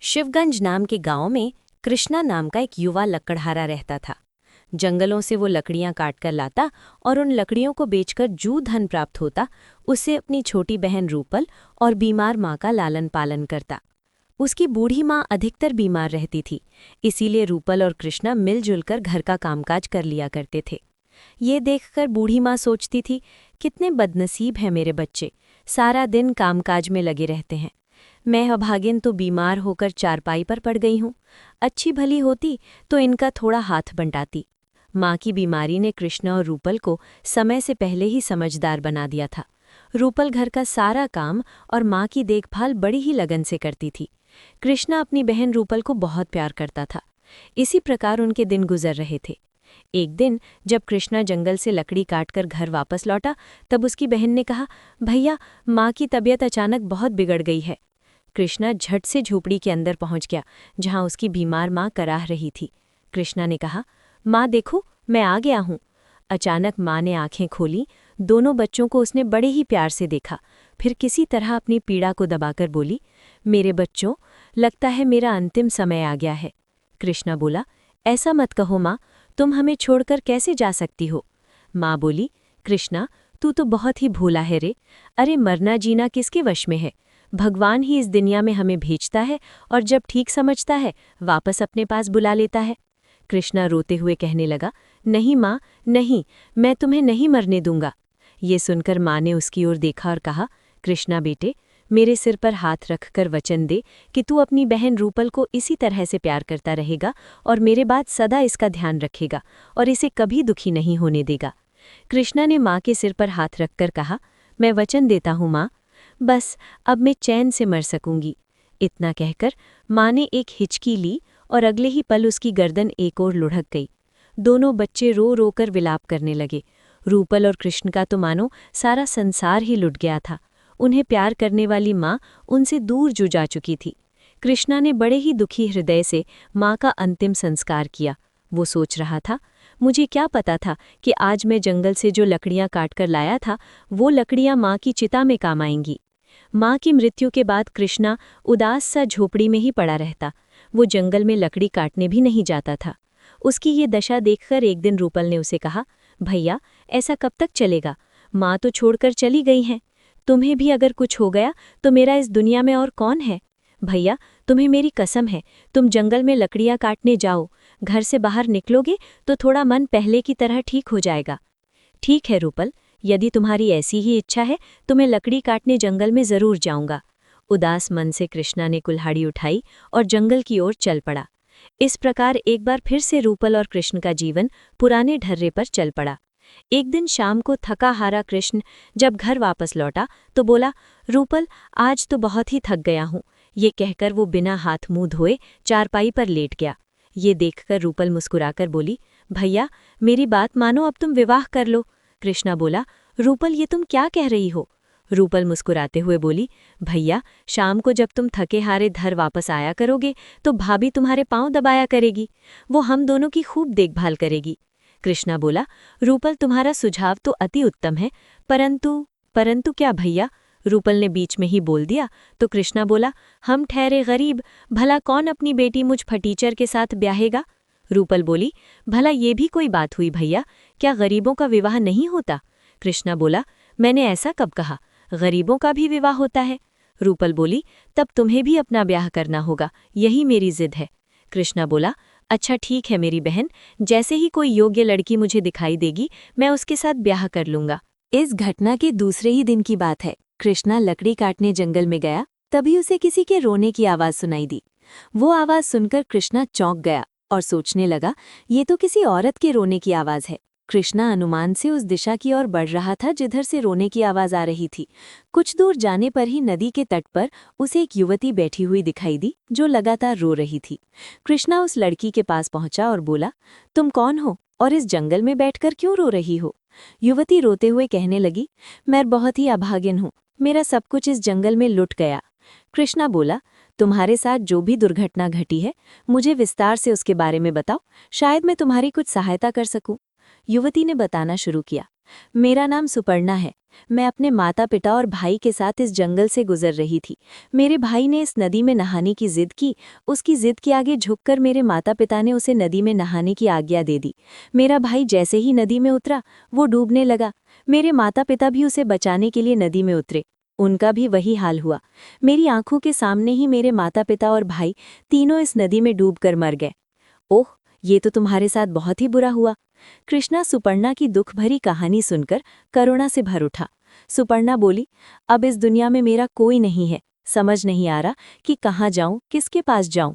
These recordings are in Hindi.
शिवगंज नाम के गांव में कृष्णा नाम का एक युवा लकड़हारा रहता था। जंगलों से वो लकड़ियां काटकर लाता और उन लकड़ियों को बेचकर जो धन प्राप्त होता उससे अपनी छोटी बहन रूपल और बीमार माँ का लालन पालन करता। उसकी बूढ़ी माँ अधिकतर बीमार रहती थी, इसीलिए रूपल और कृष्णा मिलजुल कर घर का कामकाज कर लिया करते थे। ये देखकर बूढ़ी माँ सोचती थी, कितने बदनसीब हैं मेरे बच्चे, सारा दिन कामकाज में लगे रहते हैं। मैं अभागिन तो बीमार होकर चारपाई पर पड़ गई हूँ। अच्छी भली होती तो इनका थोड़ा हाथ बंटाती। माँ की बीमारी ने कृष्णा और रूपल को समय से पहले ही समझदार बना दिया था। रूपल घर का सारा काम और माँ की देखभाल बड़ी ही लगन से करती थी। कृष्णा अपनी बहन रूपल को बहुत प्यार करता था। इसी प्रकार उनके दिन गुजर रहे थे। एक दिन जब कृष्णा जंगल से लकड़ी काटकर घर वापस लौटा, तब उसकी बहन ने कहा, भैया, माँ की तबीयत अचानक बहुत बिगड़ गई है। कृष्णा झट से झोपड़ी के अंदर पहुंच गया, जहां उसकी बीमार माँ कराह रही थी। कृष्णा ने कहा, माँ देखो, मैं आ गया हूँ। अचानक माँ ने आंखें खोली। दोनों बच्चों को उसने बड़े ही प्यार से देखा, फिर किसी तरह अपनी पीड़ा को दबाकर बोली, मेरे बच्चों, लगता है मेरा अंतिम समय आ गया है। कृष्णा बोला, ऐसा मत कहो माँ, तुम हमें छोड़कर कैसे जा सकती हो। माँ बोली, कृष्णा, तू तो बहुत ही भोला है रे। अरे मरना जीना किसके वश में है। भगवान ही इस दुनिया में हमें भेजता है और जब ठीक समझता है वापस अपने पास बुला लेता है। कृष्णा रोते हुए कहने लगा, नहीं माँ, नहीं, मैं तुम्हें नहीं मरने दूंगा। ये सुनकर माँ ने उसकी ओर देखा और कहा, कृष्णा बेटे, मेरे सिर पर हाथ रखकर वचन दे कि तू अपनी बहन रूपल को इसी तरह से प्यार करता रहेगा और मेरे बाद सदा इसका ध्यान रखेगा और इसे कभी दुखी नहीं होने देगा। कृष्णा ने माँ के सिर पर हाथ रखकर कहा, मैं वचन देता हूँ माँ, बस अब मैं चैन से मर सकूंगी। इतना कहकर माँ ने एक हिचकी ली और अगले ही पल उसकी गर्दन एक ओर लुढ़क गई। दोनों बच्चे रो रो कर विलाप करने लगे। रूपल और कृष्ण का तो मानो सारा संसार ही लुट गया था। उन्हें प्यार करने वाली माँ उनसे दूर जो जा चुकी थी। कृष्णा ने बड़े ही दुखी हृदय से माँ का अंतिम संस्कार किया। वो सोच रहा था, मुझे क्या पता था कि आज मैं जंगल से जो लकड़ियाँ काटकर लाया था वो लकड़ियाँ माँ की चिता में काम आएंगी। माँ की मृत्यु के बाद कृष्णा उदास सा झोपड़ी में ही पड़ा रहता। वो जंगल में लकड़ी काटने भी नहीं जाता था। उसकी ये दशा देखकर एक दिन रूपल ने उसे कहा, भैया, ऐसा कब तक चलेगा। माँ तो छोड़कर चली गई हैं। तुम्हें भी अगर कुछ हो गया तो मेरा इस दुनिया में और कौन है। भैया, तुम्हें मेरी कसम है, तुम जंगल में लकड़ियाँ काटने जाओ। घर से बाहर निकलोगे तो थोड़ा मन पहले की तरह ठीक हो जाएगा। ठीक है रूपल, यदि तुम्हारी ऐसी ही इच्छा है तो मैं लकड़ी काटने जंगल में जरूर जाऊंगा। उदास मन से कृष्णा ने कुल्हाड़ी उठाई और जंगल की ओर चल पड़ा। इस प्रकार एक बार फिर से रूपल और कृष्ण का जीवन पुराने ढर्रे पर चल पड़ा। एक दिन शाम को थका हारा कृष्ण जब घर वापस लौटा तो बोला, रूपल, आज तो बहुत ही थक गया हूँ। ये कहकर वो बिना हाथ मुंह धोए चारपाई पर लेट गया। ये देखकर रूपल मुस्कुराकर बोली, भैया, मेरी बात मानो, अब तुम विवाह कर लो। कृष्णा बोला, रूपल, ये तुम क्या कह रही हो। रूपल मुस्कुराते हुए बोली, भैया, शाम को जब तुम थके हारे घर वापस आया करोगे तो भाभी तुम्हारे पांव दबाया करेगी। वो हम दोनों की खूब देखभाल करेगी। कृष्णा बोला, रूपल, तुम्हारा सुझाव तो अति उत्तम है, परंतु क्या भैया। रूपल ने बीच में ही बोल दिया तो कृष्णा बोला, हम ठहरे गरीब, भला कौन अपनी बेटी मुझ फटीचर के साथ ब्याहेगा। रूपल बोली, भला ये भी कोई बात हुई भैया, क्या गरीबों का विवाह नहीं होता। कृष्णा बोला, मैंने ऐसा कब कहा, गरीबों का भी विवाह होता है। रूपल बोली, तब तुम्हें भी अपना ब्याह करना होगा, यही मेरी जिद है। कृष्णा बोला, अच्छा ठीक है मेरी बहन, जैसे ही कोई योग्य लड़की मुझे दिखाई देगी मैं उसके साथ ब्याह कर लूंगा। इस घटना के दूसरे ही दिन की बात है। कृष्णा लकड़ी काटने जंगल में गया, तभी उसे किसी के रोने की आवाज सुनाई दी। वो आवाज सुनकर कृष्णा चौंक गया और सोचने लगा, ये तो किसी औरत के रोने की आवाज है। कृष्णा अनुमान से उस दिशा की ओर बढ़ रहा था जिधर से रोने की आवाज आ रही थी। कुछ दूर जाने पर ही नदी के तट पर उसे एक युवती बैठी हुई दिखाई दी जो लगातार रो रही थी। कृष्णा उस लड़की के पास पहुंचा और बोला, तुम कौन हो और इस जंगल में बैठकर क्यों रो रही हो। युवती रोते हुए कहने लगी, मैं बहुत ही अभागिन हूँ, मेरा सब कुछ इस जंगल में लुट गया। कृष्णा बोला, तुम्हारे साथ जो भी दुर्घटना घटी है मुझे विस्तार से उसके बारे में बताओ, शायद मैं तुम्हारी कुछ सहायता कर सकूं। युवती ने बताना शुरू किया, मेरा नाम सुपर्णा है। मैं अपने माता पिता और भाई के साथ इस जंगल से गुजर रही थी। मेरे भाई ने इस नदी में नहाने की जिद की। उसकी जिद के आगे झुककर मेरे माता पिता ने उसे नदी में नहाने की आज्ञा दे दी। मेरा भाई जैसे ही नदी में उतरा वो डूबने लगा। मेरे माता पिता भी उसे बचाने के लिए नदी में उतरे। उनका भी वही हाल हुआ। मेरी आंखों के सामने ही मेरे माता पिता और भाई तीनों इस नदी में डूबकर मर गए। ओह, ये तो तुम्हारे साथ बहुत ही बुरा हुआ। कृष्णा सुपर्णा की दुख भरी कहानी सुनकर करुणा से भर उठा। सुपर्णा बोली, अब इस दुनिया में मेरा कोई नहीं है। समझ नहीं आ रहा कि कहाँ जाऊं, किसके पास जाऊं।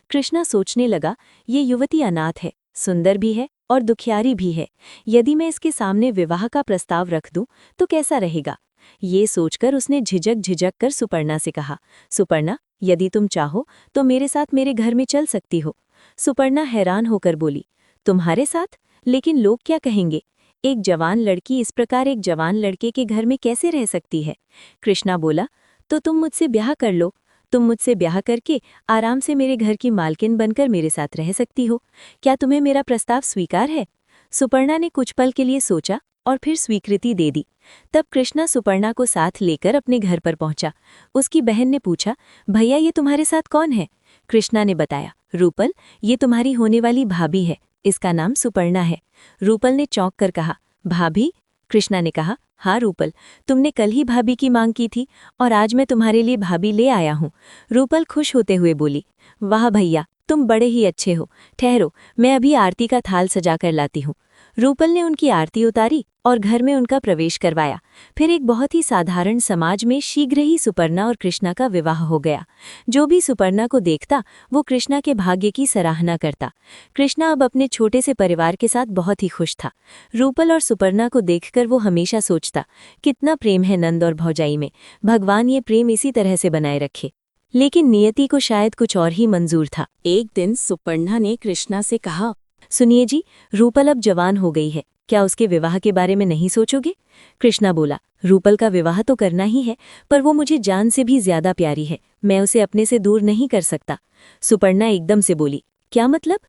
कृष्णा सोचने लगा, ये युवती अनाथ है, सुंदर भी है और दुखियारी भी है। यदि मैं इसके सामने विवाह का प्रस्ताव रख दूं तो कैसा रहेगा। ये सोचकर उसने झिझक कर सुपर्णा से कहा, सुपर्णा, यदि तुम चाहो तो मेरे साथ मेरे घर में चल सकती हो। सुपर्णा हैरान होकर बोली, तुम्हारे साथ? लेकिन लोग क्या कहेंगे? एक जवान लड़की इस प्रकार एक जवान लड़के के घर में कैसे रह सकती है? कृष्णा बोला, तो तुम मुझसे ब्याह कर लो। तुम मुझसे ब्याह करके आराम से मेरे घर की मालकिन बनकर मेरे साथ रह सकती हो। क्या तुम्हें मेरा प्रस्ताव स्वीकार है? सुपर्णा ने कुछ पल के लिए सोचा और फिर स्वीकृति दे दी। तब कृष्णा सुपर्णा को साथ लेकर अपने घर पर पहुंचा। उसकी बहन ने पूछा, भैया ये तुम्हारे साथ कौन है? कृष्णा ने बताया, रूपल, ये तुम्हारी होने वाली भाभी है। इसका नाम सुपर्णा है। रूपल ने चौंक कर कहा, भाभी? कृष्णा ने कहा, हाँ रूपल, तुमने कल ही भाभी की मांग की थी और आज मैं तुम्हारे लिए भाभी ले आया हूँ। रूपल खुश होते हुए बोली, वाह भैया, तुम बड़े ही अच्छे हो। ठहरो, मैं अभी आरती का थाल सजा कर लाती हूँ। रूपल ने उनकी आरती उतारी और घर में उनका प्रवेश करवाया। फिर एक बहुत ही साधारण समाज में शीघ्र ही सुपर्णा और कृष्णा का विवाह हो गया। जो भी सुपर्णा को देखता वो कृष्णा के भाग्य की सराहना करता। कृष्णा अब अपने छोटे से परिवार के साथ बहुत ही खुश था। रूपल और सुपर्णा को देखकर वो हमेशा सोचता, कितना प्रेम है नंद और भौजाई में। भगवान ये प्रेम इसी तरह से बनाए रखे। लेकिन नियति को शायद कुछ और ही मंजूर था। एक दिन सुपर्णा ने कृष्णा से कहा, सुनिए जी, रूपल अब जवान हो गई है, क्या उसके विवाह के बारे में नहीं सोचोगे? कृष्णा बोला, रूपल का विवाह तो करना ही है, पर वो मुझे जान से भी ज्यादा प्यारी है। मैं उसे अपने से दूर नहीं कर सकता। सुपर्णा एकदम से बोली, क्या मतलब?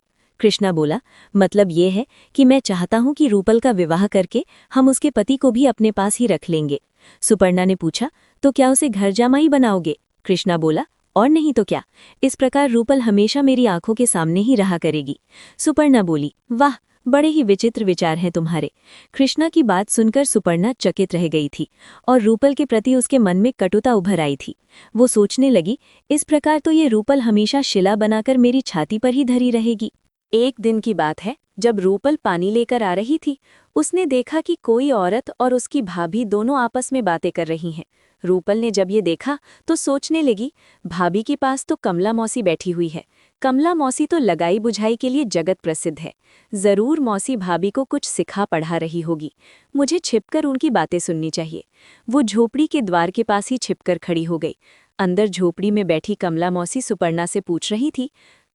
कृष्णा बोला, मतलब ये है कि मैं चाहता हूं कि रूपल का विवाह करके हम उसके पति को भी अपने पास ही रख लेंगे। सुपर्णा ने पूछा, तो क्या उसे घर जामाई बनाओगे? कृष्णा बोला, और नहीं तो क्या। इस प्रकार रूपल हमेशा मेरी आंखों के सामने ही रहा करेगी। सुपर्णा बोली, वाह, बड़े ही विचित्र विचार हैं तुम्हारे। कृष्णा की बात सुनकर सुपर्णा चकित रह गई थी और रूपल के प्रति उसके मन में कटुता उभर आई थी। वो सोचने लगी, इस प्रकार तो ये रूपल हमेशा शिला बनाकर मेरी छाती पर ही धरी रहेगी। एक दिन की बात है, जब रूपल पानी लेकर आ रही थी, उसने देखा कि कोई औरत और उसकी भाभी दोनों आपस में बातें कर रही हैं। रूपल ने जब ये देखा तो सोचने लगी, भाभी के पास तो कमला मौसी बैठी हुई है। कमला मौसी तो लगाई बुझाई के लिए जगत प्रसिद्ध है। जरूर मौसी भाभी को कुछ सिखा पढ़ा रही होगी। मुझे छिपकर उनकी बातें सुननी चाहिए। वो झोपड़ी के द्वार के पास ही छिपकर खड़ी हो गई। अंदर झोपड़ी में बैठी कमला मौसी सुपर्णा से पूछ रही थी,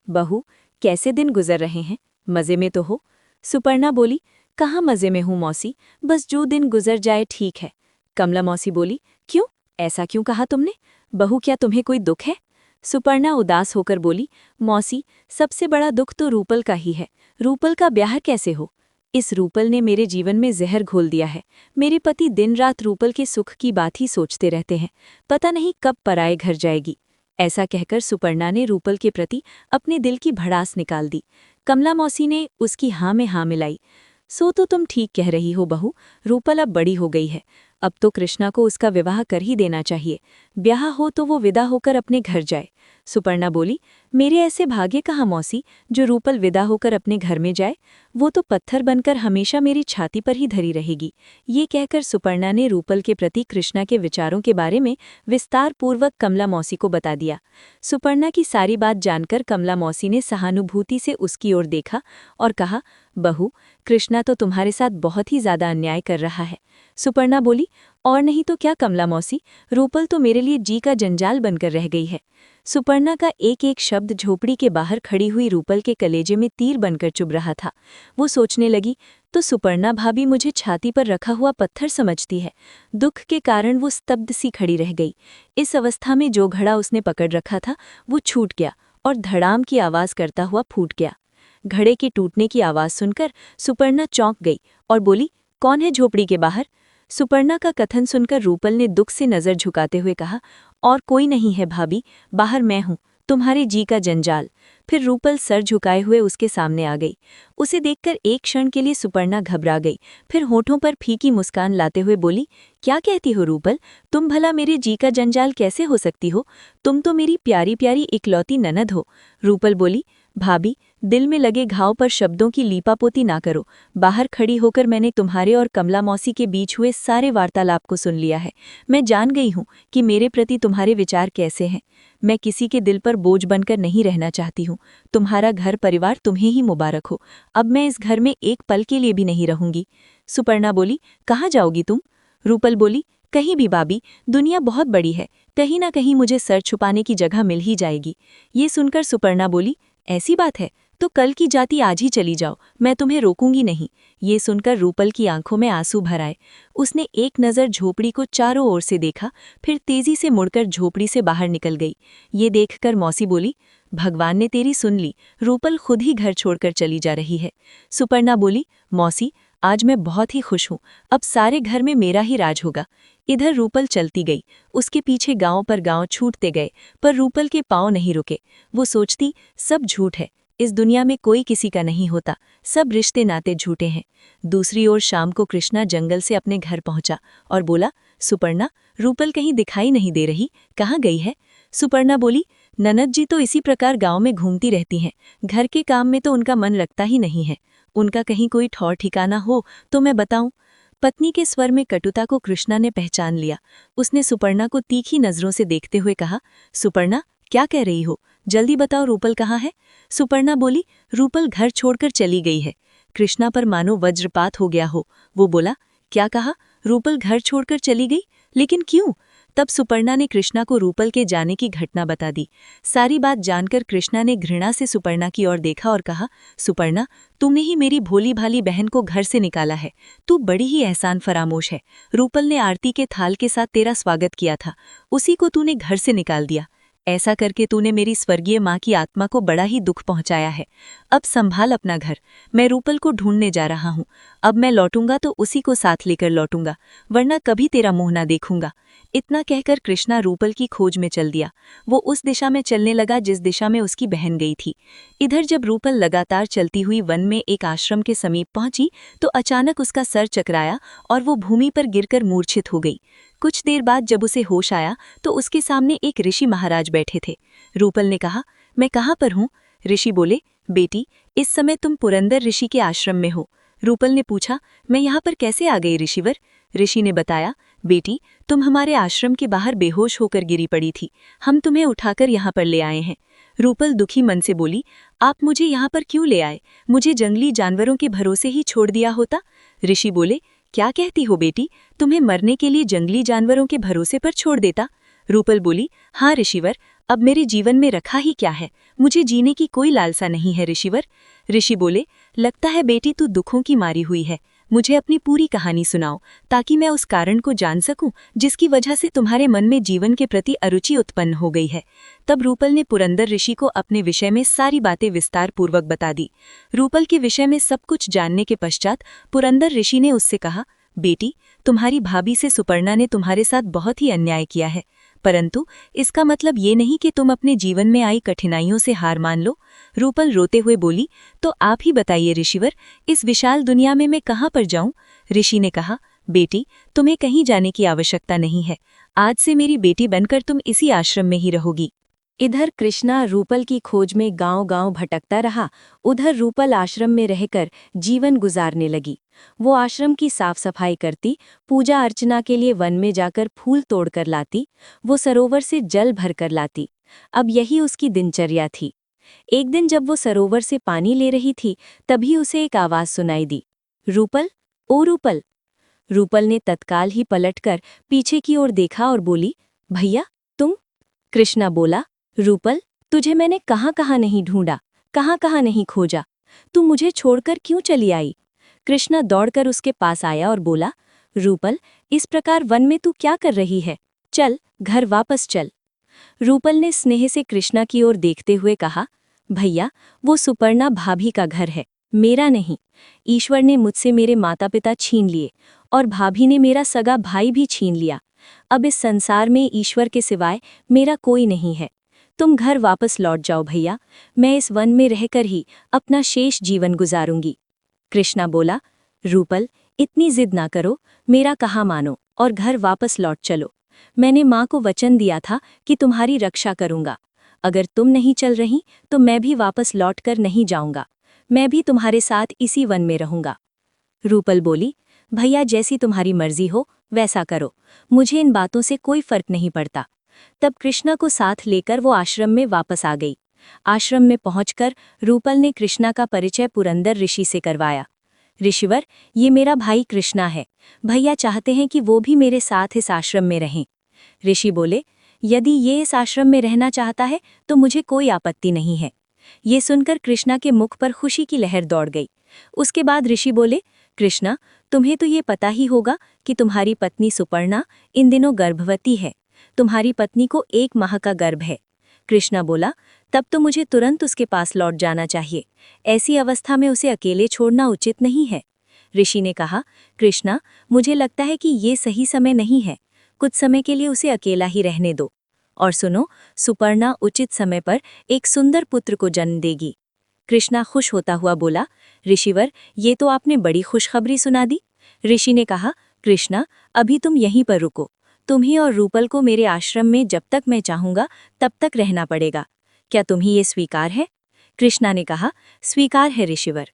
बहू, कैसे दिन गुजर रहे हैं? मज़े में तो हो? सुपर्णा बोली, कहाँ मज़े में हूँ मौसी, बस जो दिन गुजर जाए ठीक है। कमला मौसी बोली, क्यों, ऐसा क्यों कहा तुमने? बहू, क्या तुम्हें कोई दुख है? सुपर्णा उदास होकर बोली, मौसी, सबसे बड़ा दुख तो रूपल का ही है। रूपल का ब्याह कैसे हो? इस रूपल ने मेरे जीवन में जहर घोल दिया है। मेरे पति दिन रात रूपल के सुख की बात ही सोचते रहते हैं। पता नहीं कब पराए घर जाएगी। ऐसा कहकर सुपर्णा ने रूपल के प्रति अपने दिल की भड़ास निकाल दी। कमला मौसी ने उसकी हाँ में हाँ मिलाई। सो तो तुम ठीक कह रही हो बहू, रूपल अब बड़ी हो गई है। अब तो कृष्णा को उसका विवाह कर ही देना चाहिए। ब्याह हो तो वो विदा होकर अपने घर जाए। सुपर्णा बोली, मेरे ऐसे भाग्य कहाँ मौसी, जो रूपल विदा होकर अपने घर में जाए। वो तो पत्थर बनकर हमेशा मेरी छाती पर ही धरी रहेगी। ये कहकर सुपर्णा ने रूपल के प्रति कृष्णा के विचारों के बारे में विस्तार पूर्वक कमला मौसी को बता दिया। सुपर्णा की सारी बात जानकर कमला मौसी ने सहानुभूति से उसकी ओर देखा और कहा, बहू, कृष्णा तो तुम्हारे साथ बहुत ही ज्यादा अन्याय कर रहा है। सुपर्णा बोली, और नहीं तो क्या कमला मौसी, रूपल तो मेरे लिए जी का जंजाल बनकर रह गई है। सुपर्णा का एक एक शब्द झोपड़ी के बाहर खड़ी हुई रूपल के कलेजे में तीर बनकर चुभ रहा था। वो सोचने लगी, तो सुपर्णा भाभी मुझे छाती पर रखा हुआ पत्थर समझती है। दुख के कारण वो स्तब्ध सी खड़ी रह गई। इस अवस्था में जो घड़ा उसने पकड़ रखा था वो छूट गया और धड़ाम की आवाज करता हुआ फूट गया। घड़े के टूटने की आवाज सुनकर सुपर्णा चौंक गई और बोली, कौन है झोपड़ी के बाहर? सुपर्णा का कथन सुनकर रूपल ने दुख से नजर झुकाते हुए कहा, और कोई नहीं है भाभी, बाहर मैं हूँ, तुम्हारे जी का जंजाल। फिर रूपल सर झुकाए हुए उसके सामने आ गई। उसे देखकर एक क्षण के लिए सुपर्णा घबरा गई, फिर होठों पर फीकी मुस्कान लाते हुए बोली, क्या कहती हो रूपल? तुम भला मेरे जी का जंजाल कैसे हो सकती हो? तुम तो मेरी प्यारी प्यारी इकलौती ननद हो। रूपल बोली, भाभी, दिल में लगे घाव पर शब्दों की लीपापोती ना करो। बाहर खड़ी होकर मैंने तुम्हारे और कमला मौसी के बीच हुए सारे वार्तालाप को सुन लिया है। मैं जान गई हूँ कि मेरे प्रति तुम्हारे विचार कैसे हैं। मैं किसी के दिल पर बोझ बनकर नहीं रहना चाहती हूँ। तुम्हारा घर परिवार तुम्हें ही मुबारक हो। अब मैं इस घर में एक पल के लिए भी नहीं रहूंगी। सुपर्णा बोली, कहाँ जाओगी तुम? रूपल बोली, कहीं भी भाभी, दुनिया बहुत बड़ी है, कहीं ना कहीं मुझे सर छुपाने की जगह मिल ही जाएगी। ये सुनकर सुपर्णा बोली, ऐसी बात है तो कल की जाती आज ही चली जाओ, मैं तुम्हें रोकूंगी नहीं। ये सुनकर रूपल की आंखों में आंसू भर आए। उसने एक नज़र झोपड़ी को चारों ओर से देखा, फिर तेजी से मुड़कर झोपड़ी से बाहर निकल गई। ये देखकर मौसी बोली, भगवान ने तेरी सुन ली, रूपल खुद ही घर छोड़कर चली जा रही है। सुपर्णा बोली, मौसी, आज मैं बहुत ही खुश हूँ, अब सारे घर में मेरा ही राज होगा। इधर रूपल चलती गई, उसके पीछे गांव पर गांव छूटते गए, पर रूपल के पांव नहीं रुके। वो सोचती, सब झूठ है, इस दुनिया में कोई किसी का नहीं होता, सब रिश्ते नाते झूठे हैं। दूसरी ओर शाम को कृष्णा जंगल से अपने घर पहुंचा और बोला, सुपर्णा, रूपल कहीं दिखाई नहीं दे रही, कहाँ गई है? सुपर्णा बोली, ननद जी तो इसी प्रकार गांव में घूमती रहती हैं, घर के काम में तो उनका मन लगता ही नहीं है। उनका कहीं कोई ठौर ठिकाना हो तो मैं बताऊं। पत्नी के स्वर में कटुता को कृष्णा ने पहचान लिया। उसने सुपर्णा को तीखी नजरों से देखते हुए कहा, सुपर्णा, क्या कह रही हो? जल्दी बताओ, रूपल कहाँ है? सुपर्णा बोली, रूपल घर छोड़कर चली गई है। कृष्णा पर मानो वज्रपात हो गया हो। वो बोला, क्या कहा? रूपल घर छोड़कर चली गई? लेकिन क्यों? तब सुपर्णा ने कृष्णा को रूपल के जाने की घटना बता दी। सारी बात जानकर कृष्णा ने घृणा से सुपर्णा की ओर देखा और कहा, सुपर्णा, तुमने ही मेरी भोली भाली बहन को घर से निकाला है। तू बड़ी ही एहसान फरामोश है। रूपल ने आरती के थाल के साथ तेरा स्वागत किया था, उसी को तूने घर से निकाल दिया। ऐसा करके तूने मेरी स्वर्गीय माँ की आत्मा को बड़ा ही दुख पहुंचाया है। अब संभाल अपना घर, मैं रूपल को ढूंढने जा रहा हूँ। अब मैं लौटूंगा तो उसी को साथ लेकर लौटूंगा, वरना कभी तेरा मुंह ना देखूंगा। इतना कहकर कृष्णा रूपल की खोज में चल दिया। वो उस दिशा में चलने लगा जिस दिशा में उसकी बहन गई थी। इधर जब रूपल लगातार चलती हुई वन में एक आश्रम के समीप पहुंची तो अचानक उसका सर चकराया और वो भूमि पर गिरकर मूर्छित हो गई। कुछ देर बाद जब उसे होश आया तो उसके सामने एक ऋषि महाराज बैठे थे। रूपल ने कहा, मैं कहाँ पर हूँ? ऋषि बोले, बेटी, इस समय तुम पुरंदर ऋषि के आश्रम में हो। रूपल ने पूछा, मैं यहाँ पर कैसे आ गई ऋषिवर? ऋषि ने बताया, बेटी, तुम हमारे आश्रम के बाहर बेहोश होकर गिरी पड़ी थी, हम तुम्हें उठाकर यहाँ पर ले आए हैं। रूपल दुखी मन से बोली, आप मुझे यहाँ पर क्यों ले आए? मुझे जंगली जानवरों के भरोसे ही छोड़ दिया होता। ऋषि बोले, क्या कहती हो बेटी, तुम्हें मरने के लिए जंगली जानवरों के भरोसे पर छोड़ देता? रूपल बोली, हाँ ऋषिवर, अब मेरे जीवन में रखा ही क्या है, मुझे जीने की कोई लालसा नहीं है ऋषिवर। ऋषि बोले, लगता है बेटी तू दुखों की मारी हुई है, मुझे अपनी पूरी कहानी सुनाओ ताकि मैं उस कारण को जान सकूं जिसकी वजह से तुम्हारे मन में जीवन के प्रति अरुचि उत्पन्न हो गई है। तब रूपल ने पुरंदर ऋषि को अपने विषय में सारी बातें विस्तार पूर्वक बता दी। रूपल के विषय में सब कुछ जानने के पश्चात पुरंदर ऋषि ने उससे कहा, बेटी, तुम्हारी भाभी से सुपर्णा ने तुम्हारे साथ बहुत ही अन्याय किया है, परंतु इसका मतलब ये नहीं कि तुम अपने जीवन में आई कठिनाइयों से हार मान लो। रूपल रोते हुए बोली, तो आप ही बताइए ऋषिवर, इस विशाल दुनिया में मैं कहाँ पर जाऊं? ऋषि ने कहा, बेटी, तुम्हें कहीं जाने की आवश्यकता नहीं है, आज से मेरी बेटी बनकर तुम इसी आश्रम में ही रहोगी। इधर कृष्णा रूपल की खोज में गांव-गांव भटकता रहा, उधर रूपल आश्रम में रहकर जीवन गुजारने लगी। वो आश्रम की साफ सफाई करती, पूजा अर्चना के लिए वन में जाकर फूल तोड़कर लाती, वो सरोवर से जल भरकर लाती। अब यही उसकी दिनचर्या थी। एक दिन जब वो सरोवर से पानी ले रही थी, तभी उसे एक आवाज सुनाई दी, रूपल, ओ रूपल। रूपल ने तत्काल ही पलटकर पीछे की ओर देखा और बोली, भैया, तुम? कृष्णा बोला, रूपल, तुझे मैंने कहाँ कहाँ नहीं ढूंढा, कहाँ कहाँ नहीं खोजा, तू मुझे छोड़कर क्यों चली आई? कृष्णा दौड़कर उसके पास आया और बोला, रूपल, इस प्रकार वन में तू क्या कर रही है? चल, घर वापस चल। रूपल ने स्नेह से कृष्णा की ओर देखते हुए कहा, भैया, वो सुपर्णा भाभी का घर है, मेरा नहीं। ईश्वर ने मुझसे मेरे माता पिता छीन लिए और भाभी ने मेरा सगा भाई भी छीन लिया। अब इस संसार में ईश्वर के सिवाय मेरा कोई नहीं है। तुम घर वापस लौट जाओ भैया, मैं इस वन में रहकर ही अपना शेष जीवन गुजारूंगी। कृष्णा बोला, रूपल, इतनी जिद ना करो, मेरा कहा मानो और घर वापस लौट चलो। मैंने माँ को वचन दिया था कि तुम्हारी रक्षा करूंगा। अगर तुम नहीं चल रही तो मैं भी वापस लौटकर नहीं जाऊंगा। मैं भी तुम्हारे साथ इसी वन में रहूंगा। रूपल बोली, भैया जैसी तुम्हारी मर्जी हो वैसा करो, मुझे इन बातों से कोई फर्क नहीं पड़ता। तब कृष्णा को साथ लेकर वो आश्रम में वापस आ गई। आश्रम में पहुंचकर रूपल ने कृष्णा का परिचय पुरंदर ऋषि से करवाया। ऋषिवर, ये मेरा भाई कृष्णा है। भैया चाहते हैं कि वो भी मेरे साथ इस आश्रम में रहें। ऋषि बोले, यदि ये इस आश्रम में रहना चाहता है तो मुझे कोई आपत्ति नहीं है। ये सुनकर कृष्णा के मुख पर खुशी की लहर दौड़ गई। उसके बाद ऋषि बोले, कृष्णा, तुम्हें तो ये पता ही होगा कि तुम्हारी पत्नी सुपर्णा इन दिनों गर्भवती है। तुम्हारी पत्नी को 1 माह का गर्भ है। कृष्णा बोला, तब तो मुझे तुरंत उसके पास लौट जाना चाहिए। ऐसी अवस्था में उसे अकेले छोड़ना उचित नहीं है। ऋषि ने कहा, कृष्णा, मुझे लगता है कि ये सही समय नहीं है। कुछ समय के लिए उसे अकेला ही रहने दो। और सुनो, सुपर्णा उचित समय पर एक सुंदर पुत्र को जन्म देगी। कृष्णा खुश होता हुआ बोला, ऋषिवर, ये तो आपने बड़ी खुशखबरी सुना दी। ऋषि ने कहा, कृष्णा, अभी तुम यहीं पर रुको। तुम्ही और रूपल को मेरे आश्रम में जब तक मैं चाहूंगा तब तक रहना पड़ेगा। क्या तुम्हें ये स्वीकार है? कृष्णा ने कहा, स्वीकार है ऋषिवर।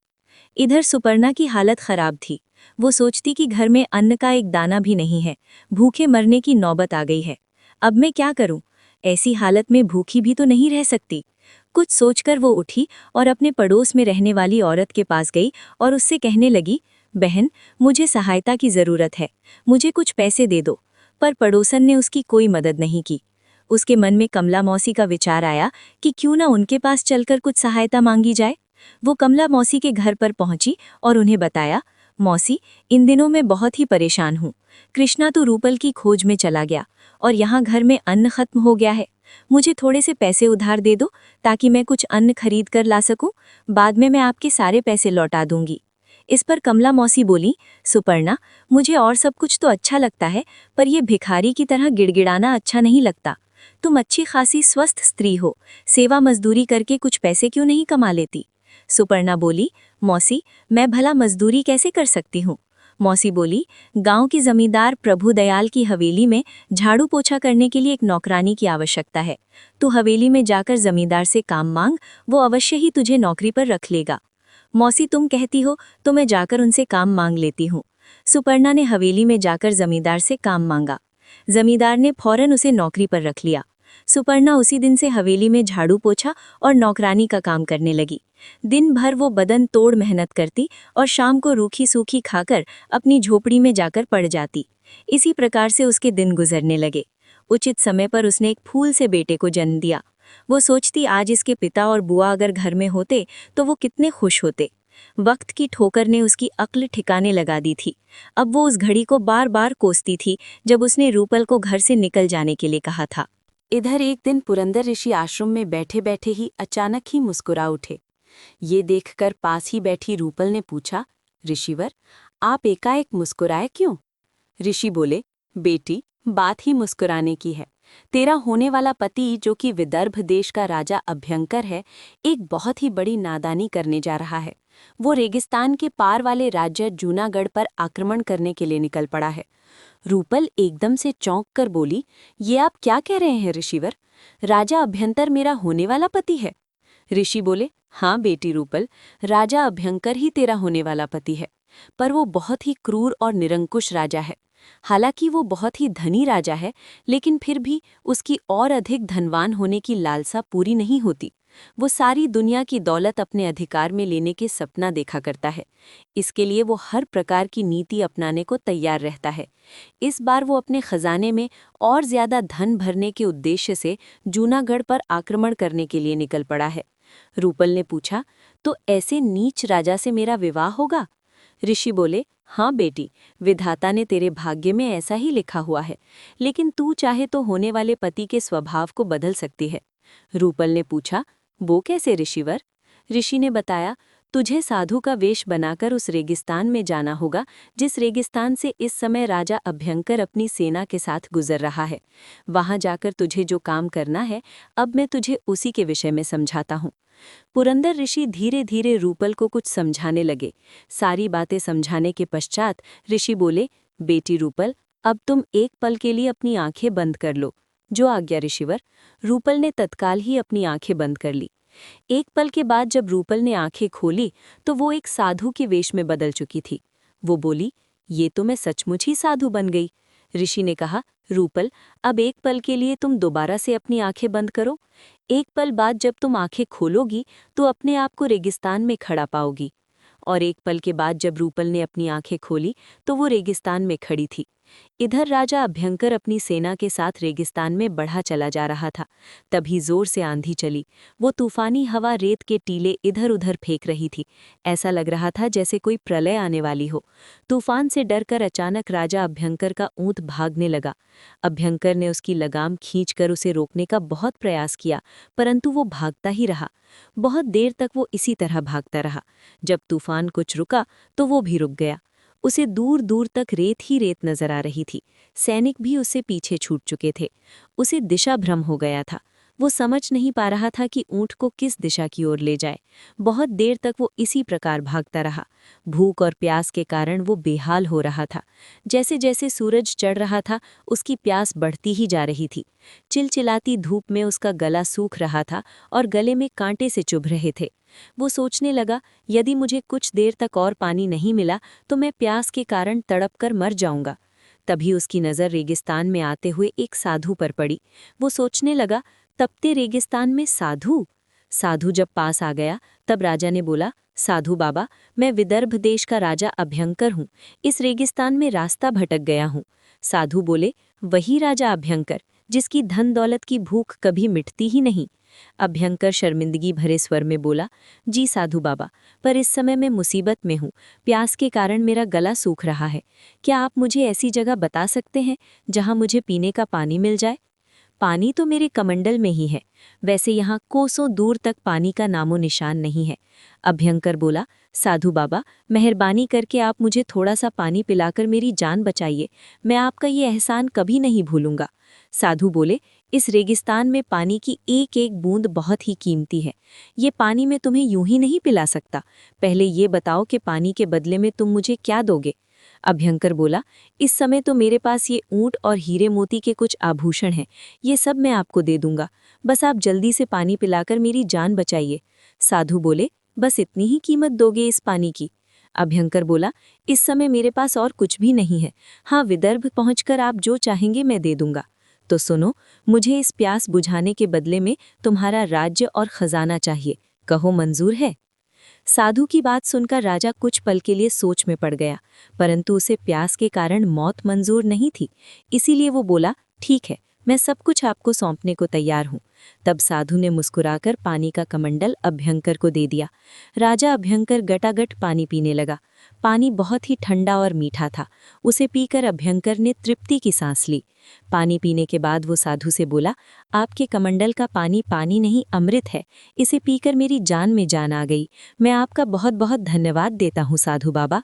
इधर सुपर्णा की हालत खराब थी। वो सोचती कि घर में अन्न का एक दाना भी नहीं है, भूखे मरने की नौबत आ गई है। अब मैं क्या करूं? ऐसी हालत में भूखी भी तो नहीं रह सकती। कुछ सोचकर वो उठी और अपने पड़ोस में रहने वाली औरत के पास गई और उससे कहने लगी, बहन, मुझे सहायता की ज़रूरत है, मुझे कुछ पैसे दे दो। पर पड़ोसन ने उसकी कोई मदद नहीं की। उसके मन में कमला मौसी का विचार आया कि क्यों ना उनके पास चलकर कुछ सहायता मांगी जाए। वो कमला मौसी के घर पर पहुंची और उन्हें बताया, मौसी, इन दिनों मैं बहुत ही परेशान हूँ। कृष्णा तो रूपल की खोज में चला गया और यहाँ घर में अन्न खत्म हो गया है। मुझे थोड़े से पैसे उधार दे दो ताकि मैं कुछ अन्न खरीद कर ला सकूं। बाद में मैं आपके सारे पैसे लौटा दूंगी। इस पर कमला मौसी बोली, सुपर्णा, मुझे और सब कुछ तो अच्छा लगता है, पर ये भिखारी की तरह गिड़गिड़ाना अच्छा नहीं लगता। तुम अच्छी खासी स्वस्थ स्त्री हो, सेवा मजदूरी करके कुछ पैसे क्यों नहीं कमा लेती? सुपर्णा बोली, मौसी, मैं भला मजदूरी कैसे कर सकती हूँ? मौसी बोली, गांव की जमींदार प्रभु दयाल की हवेली में झाड़ू पोछा करने के लिए एक नौकरानी की आवश्यकता है। तू हवेली में जाकर जमींदार से काम मांग, वो अवश्य ही तुझे नौकरी पर रख लेगा। मौसी, तुम कहती हो तो मैं जाकर उनसे काम मांग लेती हूँ। सुपर्णा ने हवेली में जाकर जमींदार से काम मांगा। जमींदार ने फौरन उसे नौकरी पर रख लिया। सुपर्णा उसी दिन से हवेली में झाड़ू पोछा और नौकरानी का काम करने लगी। दिन भर वो बदन तोड़ मेहनत करती और शाम को रूखी सूखी खाकर अपनी झोपड़ी में जाकर पड़ जाती। इसी प्रकार से उसके दिन गुजरने लगे। उचित समय पर उसने एक फूल से बेटे को जन्म दिया। वो सोचती, आज इसके पिता और बुआ अगर घर में होते तो वो कितने खुश होते। वक्त की ठोकर ने उसकी अक्ल ठिकाने लगा दी थी। अब वो उस घड़ी को बार बार कोसती थी जब उसने रूपल को घर से निकल जाने के लिए कहा था। इधर एक दिन पुरंदर ऋषि आश्रम में बैठे बैठे ही अचानक ही मुस्कुरा उठे। ये देखकर पास ही बैठी रूपल ने पूछा, ऋषिवर, आप एकाएक मुस्कुराए क्यों? ऋषि बोले, बेटी, बात ही मुस्कुराने की है। तेरा होने वाला पति, जो कि विदर्भ देश का राजा अभ्यंकर है, एक बहुत ही बड़ी नादानी करने जा रहा है। वो रेगिस्तान के पार वाले राज्य जूनागढ़ पर आक्रमण करने के लिए निकल पड़ा है। रूपल एकदम से चौंक कर बोली, ये आप क्या कह रहे हैं ऋषिवर? राजा अभ्यंकर मेरा होने वाला पति है? ऋषि बोले, हाँ बेटी रूपल, राजा अभ्यंकर ही तेरा होने वाला पति है। पर वो बहुत ही क्रूर और निरंकुश राजा है। हालांकि वो बहुत ही धनी राजा है, लेकिन फिर भी उसकी और अधिक धनवान होने की लालसा पूरी नहीं होती। वो सारी दुनिया की दौलत अपने अधिकार में लेने के सपना देखा करता है। इसके लिए वो हर प्रकार की नीति अपनाने को तैयार रहता है। इस बार वो अपने खजाने में और ज्यादा धन भरने के उद्देश्य से जूनागढ़ पर आक्रमण करने के लिए निकल पड़ा है। रूपल ने पूछा, तो ऐसे नीच राजा से मेरा विवाह होगा? ऋषि बोले, हाँ बेटी, विधाता ने तेरे भाग्य में ऐसा ही लिखा हुआ है, लेकिन तू चाहे तो होने वाले पति के स्वभाव को बदल सकती है। रूपल ने पूछा, वो कैसे ऋषिवर? ऋषि ने बताया, तुझे साधु का वेश बनाकर उस रेगिस्तान में जाना होगा जिस रेगिस्तान से इस समय राजा अभ्यंकर अपनी सेना के साथ गुजर रहा है। वहां जाकर तुझे जो काम करना है, अब मैं तुझे उसी के विषय में समझाता हूँ। पुरंदर ऋषि धीरे धीरे रूपल को कुछ समझाने लगे। सारी बातें समझाने के पश्चात ऋषि बोले, बेटी रूपल, अब तुम एक पल के लिए अपनी आंखें बंद कर लो। जो आज्ञा ऋषिवर। रूपल ने तत्काल ही अपनी आंखें बंद कर ली। एक पल के बाद जब रूपल ने आंखें खोली तो वो एक साधु के वेश में बदल चुकी थी। वो बोली, ये तो मैं सचमुच ही साधु बन गई। ऋषि ने कहा, रूपल, अब एक पल के लिए तुम दोबारा से अपनी आंखें बंद करो। एक पल बाद जब तुम आंखें खोलोगी तो अपने आप को रेगिस्तान में खड़ा पाओगी। और एक पल के बाद जब रूपल ने अपनी आंखें खोली तो वो रेगिस्तान में खड़ी थी। इधर राजा अभ्यंकर अपनी सेना के साथ रेगिस्तान में बढ़ा चला जा रहा था। तभी जोर से आंधी चली। वो तूफानी हवा रेत के टीले इधर उधर फेंक रही थी। ऐसा लग रहा था जैसे कोई प्रलय आने वाली हो। तूफान से डरकर अचानक राजा अभ्यंकर का ऊंट भागने लगा। अभ्यंकर ने उसकी लगाम खींचकर उसे रोकने का बहुत प्रयास किया, परंतु वो भागता ही रहा। बहुत देर तक वो इसी तरह भागता रहा। जब तूफान कुछ रुका तो वो भी रुक गया। उसे दूर दूर तक रेत ही रेत नजर आ रही थी। सैनिक भी उससे पीछे छूट चुके थे। उसे दिशा भ्रम हो गया था। वो समझ नहीं पा रहा था कि ऊंट को किस दिशा की ओर ले जाए। बहुत देर तक वो इसी प्रकार भागता रहा। भूख और प्यास के कारण वो बेहाल हो रहा था। जैसे जैसे सूरज चढ़ रहा था, उसकी प्यास बढ़ती ही जा रही थी। चिलचिलाती धूप में उसका गला सूख रहा था और गले में कांटे से चुभ रहे थे। वो सोचने लगा, यदि मुझे कुछ देर तक और पानी नहीं मिला तो मैं प्यास के कारण तड़प कर मर जाऊंगा। तभी उसकी नज़र रेगिस्तान में आते हुए एक साधु पर पड़ी। वो सोचने लगा, तपते रेगिस्तान में साधु। साधु जब पास आ गया तब राजा ने बोला, साधु बाबा, मैं विदर्भ देश का राजा अभ्यंकर हूँ। इस रेगिस्तान में रास्ता भटक गया हूँ। साधु बोले, वही राजा अभ्यंकर जिसकी धन दौलत की भूख कभी मिटती ही नहीं। अभ्यंकर शर्मिंदगी भरे स्वर में बोला, जी साधु बाबा, पर इस समय मैं मुसीबत में हूँ। प्यास के कारण मेरा गला सूख रहा है। क्या आप मुझे ऐसी जगह बता सकते हैं जहाँ मुझे पीने का पानी मिल जाए? पानी तो मेरे कमंडल में ही है। वैसे यहाँ कोसों दूर तक पानी का नामो निशान नहीं है। अभ्यंकर बोला, साधु बाबा, मेहरबानी करके आप मुझे थोड़ा सा पानी पिलाकर मेरी जान बचाइए। मैं आपका ये एहसान कभी नहीं भूलूंगा। साधु बोले, इस रेगिस्तान में पानी की एक एक बूंद बहुत ही कीमती है। ये पानी मैं तुम्हें यूं ही नहीं पिला सकता। पहले ये बताओ कि पानी के बदले में तुम मुझे क्या दोगे? अभ्यंकर बोला, इस समय तो मेरे पास ये ऊंट और हीरे मोती के कुछ आभूषण हैं। ये सब मैं आपको दे दूंगा। बस आप जल्दी से पानी पिलाकर मेरी जान बचाइए। साधु बोले, बस इतनी ही कीमत दोगे इस पानी की? अभ्यंकर बोला, इस समय मेरे पास और कुछ भी नहीं है। हाँ, विदर्भ पहुंचकर आप जो चाहेंगे मैं दे दूंगा। तो सुनो, मुझे इस प्यास बुझाने के बदले में तुम्हारा राज्य और खजाना चाहिए। कहो, मंजूर है? साधु की बात सुनकर राजा कुछ पल के लिए सोच में पड़ गया, परंतु उसे प्यास के कारण मौत मंजूर नहीं थी। इसीलिए वो बोला, ठीक है, मैं सब कुछ आपको सौंपने को तैयार हूँ। तब साधु ने मुस्कुराकर पानी का कमंडल अभ्यंकर को दे दिया। राजा अभ्यंकर गटागट पानी पीने लगा। पानी बहुत ही ठंडा और मीठा था। उसे पीकर अभ्यंकर ने तृप्ति की सांस ली। पानी पीने के बाद वो साधु से बोला, आपके कमंडल का पानी पानी नहीं, अमृत है। इसे पीकर मेरी जान में जान आ गई। मैं आपका बहुत बहुत धन्यवाद देता हूँ साधु बाबा।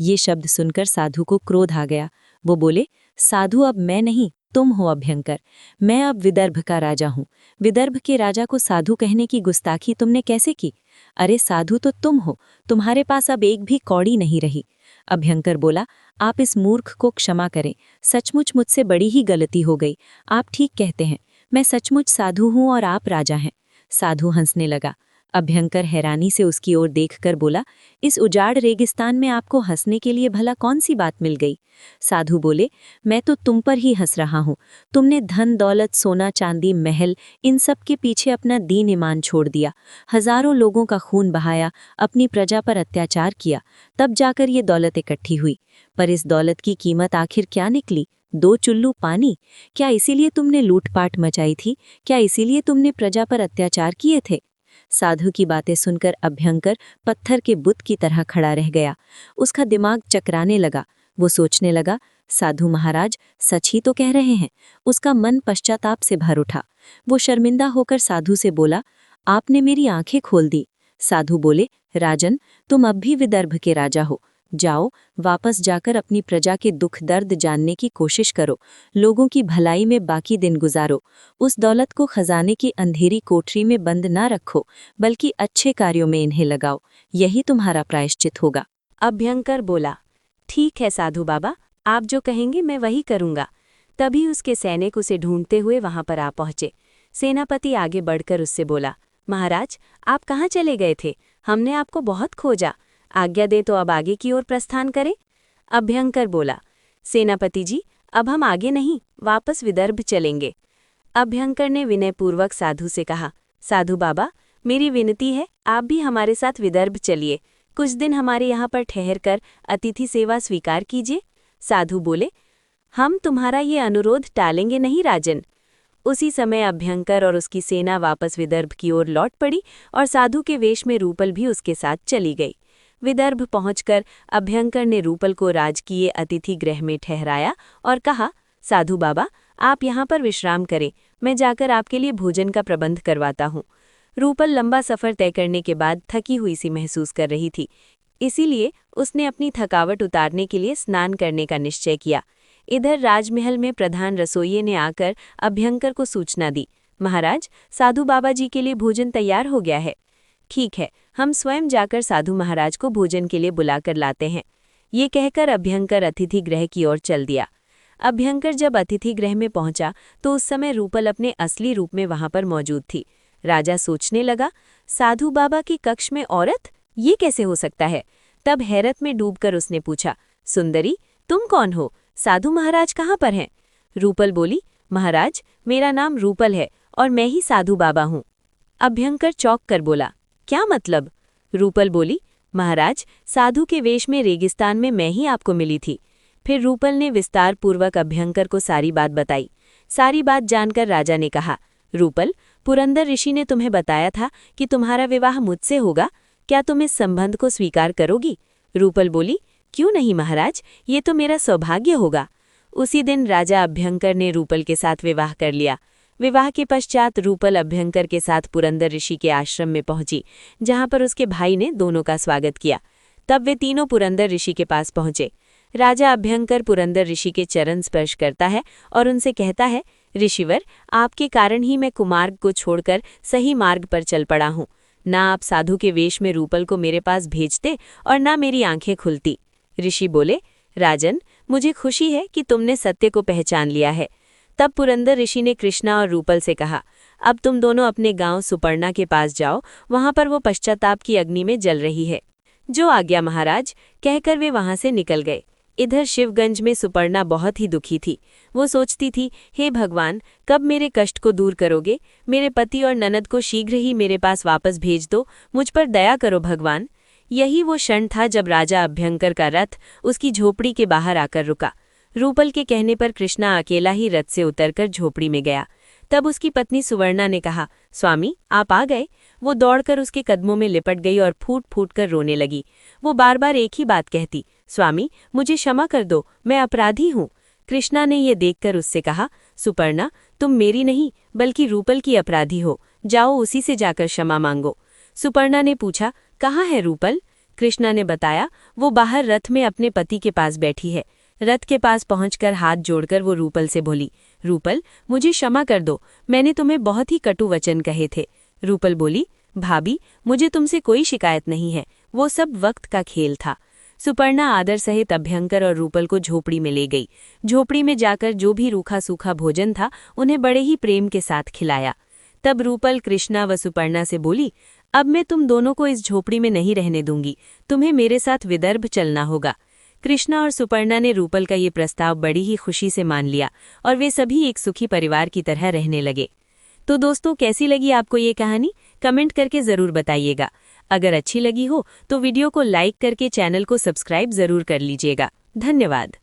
ये शब्द सुनकर साधु को क्रोध आ गया। वो बोले, साधु अब मैं नहीं, तुम हो अभ्यंकर। मैं अब विदर्भ का राजा हूँ। विदर्भ के राजा को साधु कहने की गुस्ताखी तुमने कैसे की? अरे साधु तो तुम हो। तुम्हारे पास अब एक भी कौड़ी नहीं रही। अभ्यंकर बोला, आप इस मूर्ख को क्षमा करें। सचमुच मुझसे बड़ी ही गलती हो गई। आप ठीक कहते हैं, मैं सचमुच साधु हूँ और आप राजा हैं। साधु हंसने लगा। अभ्यंकर हैरानी से उसकी ओर देखकर बोला, इस उजाड़ रेगिस्तान में आपको हंसने के लिए भला कौन सी बात मिल गई? साधु बोले, मैं तो तुम पर ही हंस रहा हूँ। तुमने धन दौलत, सोना चांदी, महल, इन सब के पीछे अपना दीन ईमान छोड़ दिया। हजारों लोगों का खून बहाया, अपनी प्रजा पर अत्याचार किया, तब जाकर ये दौलत इकट्ठी हुई। पर इस दौलत की कीमत आखिर क्या निकली? 2 चुल्लू पानी। क्या इसीलिए तुमने लूटपाट मचाई थी? क्या इसीलिए तुमने प्रजा पर अत्याचार किए थे? साधु की बातें सुनकर अभ्यंकर पत्थर के बुत की तरह खड़ा रह गया। उसका दिमाग चकराने लगा। वो सोचने लगा, साधु महाराज सच ही तो कह रहे हैं। उसका मन पश्चाताप से भर उठा। वो शर्मिंदा होकर साधु से बोला, आपने मेरी आंखें खोल दी। साधु बोले, राजन, तुम अब भी विदर्भ के राजा हो। जाओ, वापस जाकर अपनी प्रजा के दुख दर्द जानने की कोशिश करो, लोगों की भलाई में बाकी दिन गुजारो। उस दौलत को खजाने की अंधेरी कोठरी में बंद ना रखो, बल्कि अच्छे कार्यों में इन्हें लगाओ। यही तुम्हारा प्रायश्चित होगा। अभ्यंकर बोला, ठीक है साधु बाबा, आप जो कहेंगे मैं वही करूंगा। तभी उसके सैनिक उसे ढूंढते हुए वहां पर आ पहुंचे। सेनापति आगे बढ़कर उससे बोला, महाराज, आप कहाँ चले गए थे? हमने आपको बहुत खोजा। आज्ञा दे तो अब आगे की ओर प्रस्थान करें। अभ्यंकर बोला, सेनापति जी, अब हम आगे नहीं, वापस विदर्भ चलेंगे। अभ्यंकर ने विनयपूर्वक साधु से कहा, साधु बाबा, मेरी विनती है, आप भी हमारे साथ विदर्भ चलिए। कुछ दिन हमारे यहाँ पर ठहरकर अतिथि सेवा स्वीकार कीजिए। साधु बोले, हम तुम्हारा ये अनुरोध टालेंगे नहीं राजन। उसी समय अभ्यंकर और उसकी सेना वापस विदर्भ की ओर लौट पड़ी और साधु के वेश में रूपल भी उसके साथ चली गई। विदर्भ पहुंचकर अभ्यंकर ने रूपल को राजकीय अतिथि गृह में ठहराया और कहा, साधु बाबा, आप यहाँ पर विश्राम करें, मैं जाकर आपके लिए भोजन का प्रबंध करवाता हूँ। रूपल लंबा सफर तय करने के बाद थकी हुई सी महसूस कर रही थी, इसीलिए उसने अपनी थकावट उतारने के लिए स्नान करने का निश्चय किया। इधर राजमहल में प्रधान रसोइये ने आकर अभ्यंकर को सूचना दी, महाराज, साधु बाबा जी के लिए भोजन तैयार हो गया है। ठीक है, हम स्वयं जाकर साधु महाराज को भोजन के लिए बुलाकर लाते हैं। ये कहकर अभ्यंकर अतिथि गृह की ओर चल दिया। अभ्यंकर जब अतिथि गृह में पहुंचा तो उस समय रूपल अपने असली रूप में वहां पर मौजूद थी। राजा सोचने लगा, साधु बाबा की कक्ष में औरत, ये कैसे हो सकता है? तब हैरत में डूबकर उसने पूछा, सुंदरी, तुम कौन हो? साधु महाराज कहाँ पर हैं? रूपल बोली, महाराज, मेरा नाम रूपल है और मैं ही साधु बाबा हूँ। अभ्यंकर चौंक कर बोला, क्या मतलब? रूपल बोली, महाराज, साधु के वेश में रेगिस्तान में मैं ही आपको मिली थी। फिर रूपल ने विस्तार पूर्वक अभ्यंकर को सारी बात बताई। सारी बात जानकर राजा ने कहा, रूपल, पुरंदर ऋषि ने तुम्हें बताया था कि तुम्हारा विवाह मुझसे होगा, क्या तुम इस संबंध को स्वीकार करोगी? रूपल बोली, क्यों नहीं महाराज, ये तो मेरा सौभाग्य होगा। उसी दिन राजा अभ्यंकर ने रूपल के साथ विवाह कर लिया। विवाह के पश्चात रूपल अभ्यंकर के साथ पुरंदर ऋषि के आश्रम में पहुंची, जहां पर उसके भाई ने दोनों का स्वागत किया। तब वे तीनों पुरंदर ऋषि के पास पहुंचे। राजा अभ्यंकर पुरंदर ऋषि के चरण स्पर्श करता है और उनसे कहता है, ऋषिवर, आपके कारण ही मैं कुमार्ग को छोड़कर सही मार्ग पर चल पड़ा हूँ। ना आप साधु के वेश में रूपल को मेरे पास भेजते और ना मेरी आंखें खुलती। ऋषि बोले, राजन, मुझे खुशी है कि तुमने सत्य को पहचान लिया है। तब पुरंदर ऋषि ने कृष्णा और रूपल से कहा, अब तुम दोनों अपने गांव सुपर्णा के पास जाओ, वहां पर वो पश्चाताप की अग्नि में जल रही है। जो आज्ञा महाराज, कहकर वे वहां से निकल गए। इधर शिवगंज में सुपर्णा बहुत ही दुखी थी। वो सोचती थी, हे भगवान, कब मेरे कष्ट को दूर करोगे? मेरे पति और ननद को शीघ्र ही मेरे पास वापस भेज दो, मुझ पर दया करो भगवान। यही वो क्षण था जब राजा अभ्यंकर का रथ उसकी झोपड़ी के बाहर आकर रुका। रूपल के कहने पर कृष्णा अकेला ही रथ से उतरकर झोपड़ी में गया। तब उसकी पत्नी सुवर्णा ने कहा, स्वामी, आप आ गए। वो दौड़कर उसके कदमों में लिपट गई और फूट फूट कर रोने लगी। वो बार बार एक ही बात कहती, स्वामी, मुझे क्षमा कर दो, मैं अपराधी हूँ। कृष्णा ने ये देखकर उससे कहा, सुपर्णा, तुम मेरी नहीं बल्कि रूपल की अपराधी हो, जाओ उसी से जाकर क्षमा मांगो। सुपर्णा ने पूछा, कहाँ है रूपल? कृष्णा ने बताया, वो बाहर रथ में अपने पति के पास बैठी है। रथ के पास पहुंचकर हाथ जोड़कर वो रूपल से बोली, रूपल, मुझे क्षमा कर दो, मैंने तुम्हें बहुत ही कटु वचन कहे थे। रूपल बोली, भाभी, मुझे तुमसे कोई शिकायत नहीं है, वो सब वक्त का खेल था। सुपर्णा आदर सहित अभ्यंकर और रूपल को झोपड़ी में ले गई। झोपड़ी में जाकर जो भी रूखा सूखा भोजन था उन्हें बड़े ही प्रेम के साथ खिलाया। तब रूपल कृष्णा व सुपर्णा से बोली, अब मैं तुम दोनों को इस झोपड़ी में नहीं रहने दूंगी, तुम्हें मेरे साथ विदर्भ चलना होगा। कृष्णा और सुपर्णा ने रूपल का ये प्रस्ताव बड़ी ही खुशी से मान लिया और वे सभी एक सुखी परिवार की तरह रहने लगे। तो दोस्तों, कैसी लगी आपको ये कहानी? कमेंट करके ज़रूर बताइएगा। अगर अच्छी लगी हो तो वीडियो को लाइक करके चैनल को सब्सक्राइब ज़रूर कर लीजिएगा। धन्यवाद।